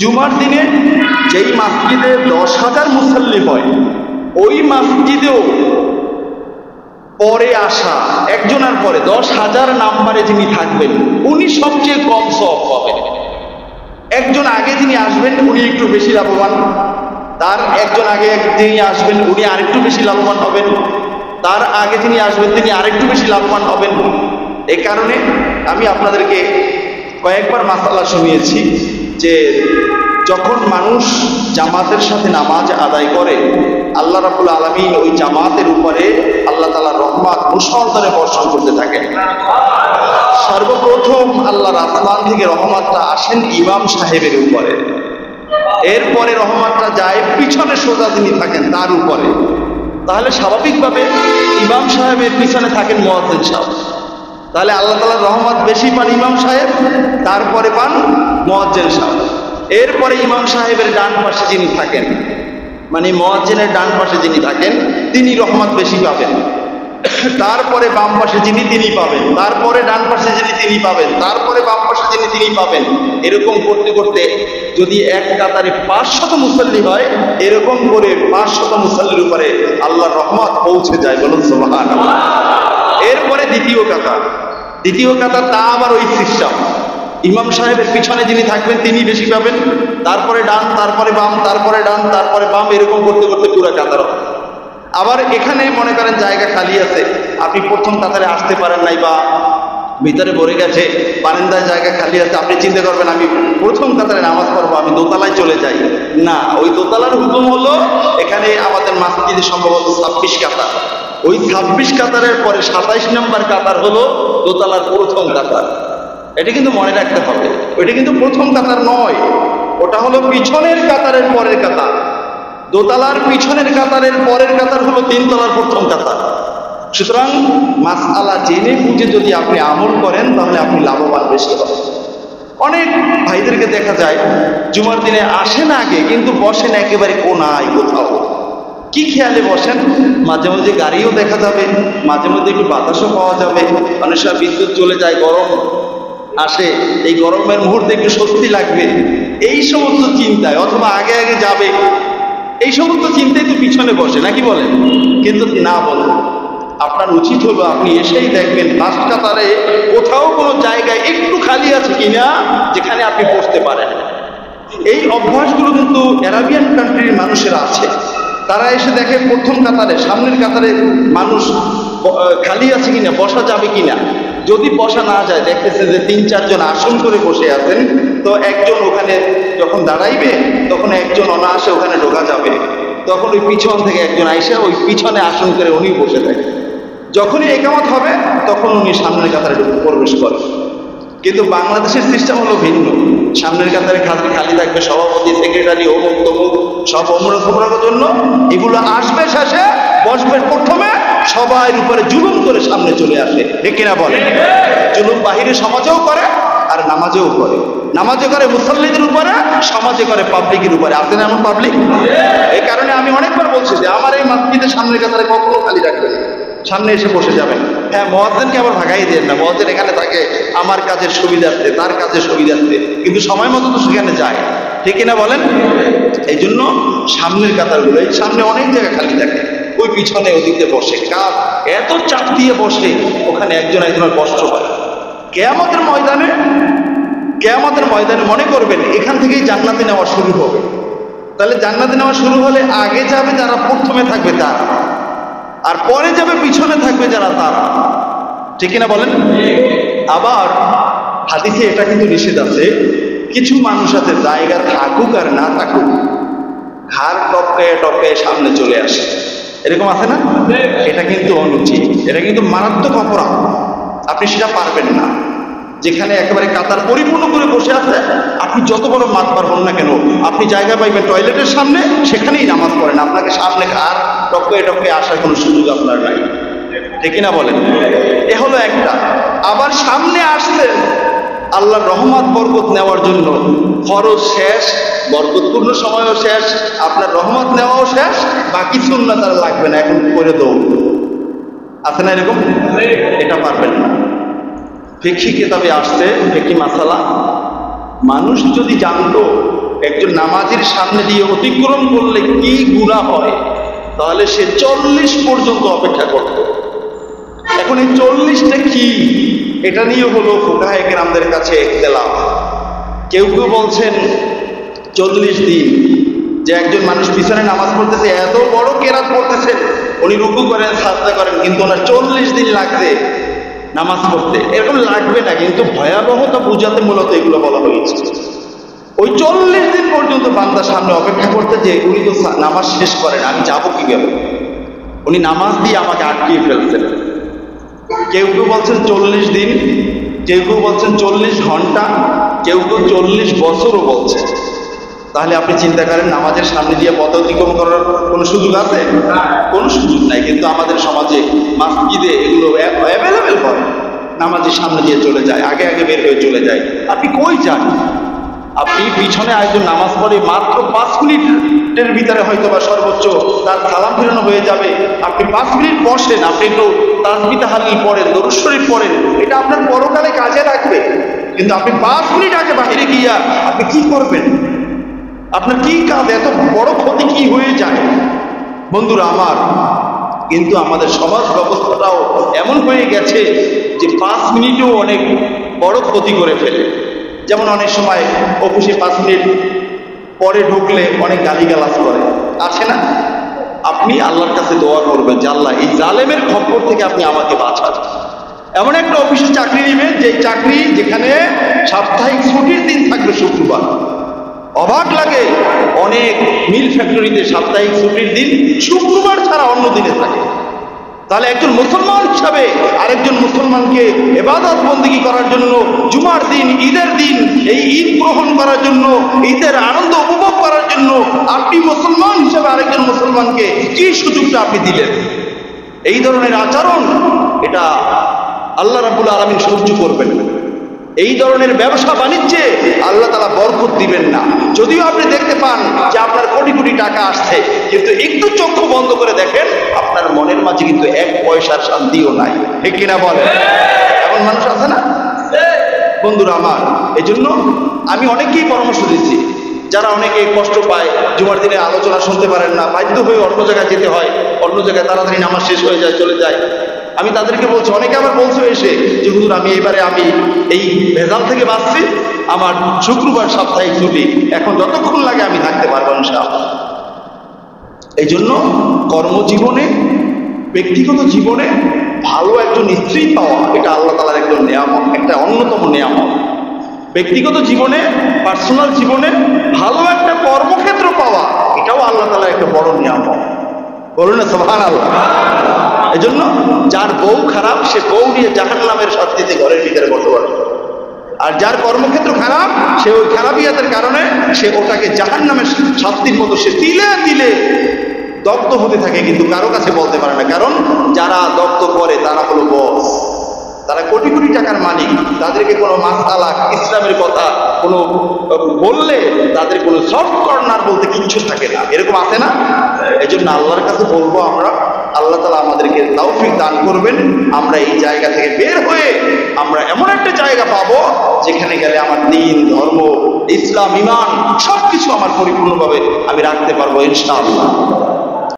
জুমার দিনে যেই মসজিদে 10,000 মুসল্লি হয়, ওই মসজিদেও পরে আসা একজনের পরে 10,000 নাম্বারে যিনি থাকবেন উনি সবচেয়ে কম সওয়াব পাবেন। একজন আগে যিনি আসবেন উনি একটু বেশি লাভবান, তার একজন আগে যিনি আসবেন উনি আরেকটু বেশি লাভবান হবেন, তার আগে যিনি আসবেন তিনি আরেকটু বেশি লাভবান হবেন। এই কারণে আমি আপনাদেরকে কয়েকবার মাসালা শুনিয়েছি যে যখন মানুষ জামাতের সাথে নামাজ আদায় করে, আল্লাহ রাব্বুল আলামিন ওই জামাতের উপরে আল্লাহ তাআলার রহমত মুষলধারে বর্ষণ করতে থাকেন। সর্বপ্রথম আল্লাহর আসমান থেকে রহমতটা আসেন ইমাম সাহেবের উপরে, এরপরে রহমতটা যায় পিছনে সোজা যিনি থাকেন তার উপরে। তাহলে স্বাভাবিকভাবে ইমাম সাহেবের পিছনে থাকেন মুয়াজ্জিন সাহেব, তাহলে আল্লাহ তাআলার রহমত বেশি পান ইমাম সাহেব, তারপরে পান মুয়াজ্জিন সাহেব। এরপরে ইমাম সাহেবের ডান পাশে যিনি থাকেন, মানে মুয়াজ্জিনের ডান পাশে যিনি থাকেন তিনি রহমত বেশি পাবেন, তারপরে বাম পাশে যিনি তিনি পাবেন, তারপরে ডান পাশে যিনি তিনি পাবেন, তারপরে বাম পাশে যিনি তিনি পাবেন। এরকম করতে করতে যদি এক কাতারে 500 মুসল্লি হয়, এরকম করে 500 মুসল্লির উপরে আল্লাহর রহমত পৌঁছে যায়, বলুন সুবহানাল্লাহ। এরপরে দ্বিতীয় কাতার তা আবার ওই সিস্টেম, ইমাম সাহেবের পিছনে যিনি থাকবেন তিনি বেশি পাবেন, তারপরে ডান, তারপরে বাম, তারপরে ডান, তারপরে বাম, এরকম করতে করতে পুরো কাতার। আবার এখানে মনে করেন জায়গা খালি আছে, আপনি প্রথম কাতারে আসতে পারেন নাই বা ভিতরে ভরে গেছে, বারান্দায় জায়গা খালি আছে, আপনি চিন্তা করবেন আমি প্রথম কাতারে নামাজ পড়বো, আমি দোতলায় চলে যাই। না, ওই দোতলার হুকুম হলো এখানে আমাদের মসজিদে সম্ভবত 26 কাতার, ওই 26 কাতারের পরে 27 নম্বর কাতার হলো দোতলার প্রথম কাতার। এটা কিন্তু মনে রাখতে হবে, ওইটা কিন্তু প্রথম কাতার নয়, ওটা হলো পিছনের কাতারের পরের কাতার। দোতলার পিছনের কাতারের পরের কাতার হলো 3 তলার প্রথম কাতার। সুতরাং মাসআলা জেনে বুঝে যদি আপনি আমল করেন তাহলে আপনি লাভবান বেশি হবেন। অনেক ভাইদেরকে দেখা যায় জুমার দিনে আসেন আগে কিন্তু বসেন একেবারে কোনায় কোথাও। কি খেয়ালে বসেন? মাঝে মাঝে গাড়িও দেখা যাবে, মাঝে মধ্যে একটু বাতাসও পাওয়া যাবে, অনেক সময় বিদ্যুৎ চলে যায়, গরম আসে, এই গরমের মুহূর্তে একটু স্বস্তি লাগবে, এই সমস্ত চিন্তায়, অথবা আগে আগে যাবে, এই সমস্ত চিন্তায় তো পিছনে বসে, নাকি বলেন? কিন্তু না বলেন, আপনার উচিত হলো আপনি এসেই দেখবেন লাস্ট কাতারে কোথাও কোনো জায়গায় একটু খালি আছে কিনা যেখানে আপনি বসতে পারেন। এই অভ্যাসগুলো কিন্তু আরাবিয়ান কান্ট্রির মানুষের আছে। তারা এসে দেখে প্রথম কাতারে, সামনের কাতারে মানুষ খালি আছে কিনা, বসা যাবে কিনা। যদি বসা না যায়, দেখতেছে যে 3-4 জন আসন করে বসে আছেন, তো একজন ওখানে যখন দাঁড়াইবে তখন একজন অনায়াসে ওখানে ঢোকা যাবে, তখন ওই পিছন থেকে একজন আইসা ওই পিছনে আসন করে উনি বসে থাকে। যখনই একামত হবে তখন উনি সামনের কাতারে প্রবেশ করেন। কিন্তু বাংলাদেশের সিস্টেম হলো ভিন্ন, সামনের কাতারে খালি থাকবে সভাপতি, সেক্রেটারি, অমুক তমুক, সব অমুকের জন্য। এগুলো আসবে শেষে, বসবে প্রথমে, সবাই উপরে জুলুম করে সামনে চলে আসে, ঠিক কিনা বলে? জুলুম বাহিরে সমাজেও করে আর নামাজেও করে, নামাজে করে মুসল্লিদের উপরে, সমাজে করে পাবলিকের উপরে। আছে না এমন পাবলিক? এই কারণে আমি অনেকবার বলছি যে আমার এই মসজিদের সামনের কাতারে কখনো খালি রাখবেন, সামনে এসে বসে যাবেন। হ্যাঁ, মুয়াজ্জিনকে আবার ভাগাই দেন না, মুয়াজ্জিন এখানে থাকে আমার কাজের সুবিধার্থে, তার কাজের সুবিধার্থে, কিন্তু সময় মতো তো সেখানে যায়, ঠিক কিনা বলেন? এই জন্য সামনের কাতারগুলো, এই সামনে অনেক জায়গা খালি থাকে, ওই পিছনে ওদিকে বসে, কাজ এত চাপ দিয়ে বসে, ওখানে একজন একজনের কষ্ট হয়। কিয়ামতের ময়দানে মনে করবেন এখান থেকেই জান্নাতে নেওয়া শুরু হবে। তাহলে জান্নাতে নেওয়া শুরু হলে আগে যাবে যারা প্রথমে থাকবে তারা, আর পরে যাবে পিছনে থাকবে যারা তারা, ঠিক কিনা বলেন? আবার হাদিসে এটা কিন্তু নিষেধ আছে, কিছু মানুষ আছে জায়গা থাকুক আর না থাকুক ঘাড় টপকায় টপকায় সামনে চলে আসে, এরকম আছে না? এটা কিন্তু অনুচিত, এটা কিন্তু মারাত্মক অপরাধ, আপনি সেটা পারবেন না। যেখানে একেবারে কাতার পরিপূর্ণ করে বসে আছে, আপনি যত বড় মাতবার হন না কেন, আপনি জায়গা পাইবেন টয়লেটের সামনে, সেখানেই নামাজ পড়েন, আপনাকে সামনে আর টপকায় টপকায় আসার কোনো সুযোগ আপনার নাই, ঠিক না বলেন? এ হলো একটা। আবার সামনে আসলেন আল্লাহর রহমত বরকত নেওয়ার জন্য, ফরজ শেষ, বরকতপূর্ণ সময়ও শেষ, আপনার রহমত নেওয়াও শেষ, বাকি সুন্নাত আর লাগবে না, এখন করে দৌড়। আছে না এরকম? এটা পারবেন না। ফিকহি কিতাবে আসছে, ফিকহি মাসালা, মানুষ যদি জানতো একজন নামাজের সামনে দিয়ে অতিক্রম করলে কি গুনাহ হয়, তাহলে সে 40 পর্যন্ত অপেক্ষা করত। এখন এই 40টা কি, এটা নিয়ে হলো ফুকাহায়ে কেরামদের কাছে ইখতিলাফ। কেউ কেউ বলছেন 40 দিন, যে একজন মানুষ পিছনে নামাজ পড়তেছে, এত বড় কেরাত পড়তেছেন, উনি রুকু করেন সাজদা করেন, কিন্তু ওনার 40 দিন লাগবে নামাজ পড়তে। এরকম লাগবে না, কিন্তু ভয়াবহতা বোঝাতে মূলত এগুলো বলা হয়েছে। ওই 40 দিন পর্যন্ত বান্দার সামনে অপেক্ষা করতে, যে উনি তো নামাজ শেষ করেন, আমি যাবো কিভাবে, উনি নামাজ দিয়ে আমাকে আটকিয়ে ফেলছেন। কেউ কেউ বলছেন 40 দিন, কেউ কেউ বলছেন 40 ঘন্টা, কেউ কেউ 40 বছরও বলছে। তাহলে আপনি চিন্তা করেন, নামাজের সামনে দিয়ে পথ অতিক্রম করার কোনো সুযোগ আছে? কোনো সুযোগ নাই। কিন্তু আমাদের সমাজে মসজিদে এগুলো অ্যাভেলেবেল হয়, নামাজের সামনে দিয়ে চলে যায়, আগে আগে বের হয়ে চলে যায়। আপনি কই যান? আপনি পিছনে একজন নামাজ পড়ে মাত্র 5 মিনিটের ভিতরে হয়তো বা সর্বোচ্চ তার সালাম ফিরানো হয়ে যাবে। আপনি 5 মিনিট বসেন, আপনি একটু তাসবিহ তাহলিল পড়েন, দরুদ শরীফ পড়েন, এটা আপনার পরকালে কাজে লাগবে। কিন্তু আপনি 5 মিনিট আগে বাইরে গিয়া আপনি কি করবেন? আপনার কি কাজ? এত বড় ক্ষতি কি হয়ে যায় বন্ধুরা আমার? কিন্তু আমাদের সমাজ ব্যবস্থাটাও এমন হয়ে গেছে যে 5 মিনিটও অনেক বড় ক্ষতি করে ফেলে। যেমন অনেক সময় অফিসে 5 মিনিট পরে ঢুকলে অনেক গালিগালাজ করে, আছে না? আপনি আল্লাহর কাছে দোয়া করবেন যে আল্লাহ এই জালেমের খপ্পর থেকে আপনি আমাকে বাঁচান। এমন একটা অফিসে চাকরি নেবেন যে চাকরি যেখানে সাপ্তাহিক ছুটির দিন থাকবে শুক্রবার। অবাক লাগে, অনেক মিল ফ্যাক্টরিতে সাপ্তাহিক ছুটির দিন শুক্রবার ছাড়া অন্য দিনে থাকে। তাহলে একজন মুসলমান হিসাবে আরেকজন মুসলমানকে ইবাদত বন্দেগী করার জন্য, জুমার দিন, ঈদের দিন, এই ঈদ গ্রহণ করার জন্য, ঈদের আনন্দ উপভোগ করার জন্য আপনি মুসলমান হিসাবে আরেকজন মুসলমানকে কি সুযোগটা আপনি দিলেন? এই ধরনের আচরণ, এটা আল্লাহ রাব্বুল আলামিন সহ্য করবেন না। এই ধরনের ব্যবসা বাণিজ্যে আল্লাহ তাআলা বরকত দিবেন না। যদিও আপনি দেখতে পান যে আপনার কোটি কোটি টাকা আসছে, কিন্তু একটু চক্ষু বন্ধ করে দেখেন, আপনার মনের মাঝে কিন্তু 1 পয়সার শান্তিও নাই। ঠিক কিনা বলেন? এমন মানুষ আছে না বন্ধুরা আমার? এই জন্য আমি অনেককেই পরামর্শ দিচ্ছি, যারা অনেকে কষ্ট পায়, জুমার দিনে আলোচনা শুনতে পারেন না, বাধ্য হয়ে অন্য জায়গায় যেতে হয়, অন্য জায়গায় তাড়াতাড়ি নামাজ শেষ হয়ে যায়, চলে যায়। আমি তাদেরকে বলছি, অনেকে আবার বলছে এসে যে হুজুর আমি এই ভেজাল থেকে বাঁচছি, আমার শুক্রবার সাপ্তাহিক ছুটি, এখন যতক্ষণ লাগে আমি থাকতে পারবো ইনশাআল্লাহ। এই জন্য কর্মজীবনে, ব্যক্তিগত জীবনে ভালো একজন স্ত্রী পাওয়া, এটা আল্লাহ তাআলার একজন নিয়ামত, একটা অন্যতম নিয়ামত। ব্যক্তিগত জীবনে, পার্সোনাল জীবনে ভালো একটা কর্মক্ষেত্র পাওয়া, এটাও আল্লাহ তাআলার একটা বড় নিয়ামত। বলুন না সুবহানাল্লাহ। এজন্য যার বউ খারাপ, সে বউ নিয়ে জাহান্নামের শাস্তিতে ঘরের ভিতরে বসবাস করে। আর যার কর্মক্ষেত্র খারাপ, সে ওই খারাপিয়াতের কারণে সে ওটাকে জাহান্নামের শাস্তির মতো সে তিলে তিলে দগ্ধ হতে থাকে, কিন্তু কারো কাছে বলতে পারে না। কারণ যারা দগ্ধ করে তারা হলো বস, তারা কোটি কোটি টাকার মালিক। তাদেরকে কোনো মাসআলা, ইসলামের কথা কোনো বললে তাদের কোনো সফট কর্নার বলতে কিচ্ছু থাকে না। এরকম আছে না? এই জন্য আল্লাহর কাছে বলবো আমরা, আল্লাহ তাআলা আমাদেরকে তৌফিক দান করবেন, আমরা এই জায়গা থেকে বের হয়ে আমরা এমন একটা জায়গা পাবো যেখানে গেলে আমার দ্বীন, ধর্ম, ইসলাম, ঈমান সবকিছু আমার পরিপূর্ণভাবে আমি রাখতে পারবো ইনশাআল্লাহ।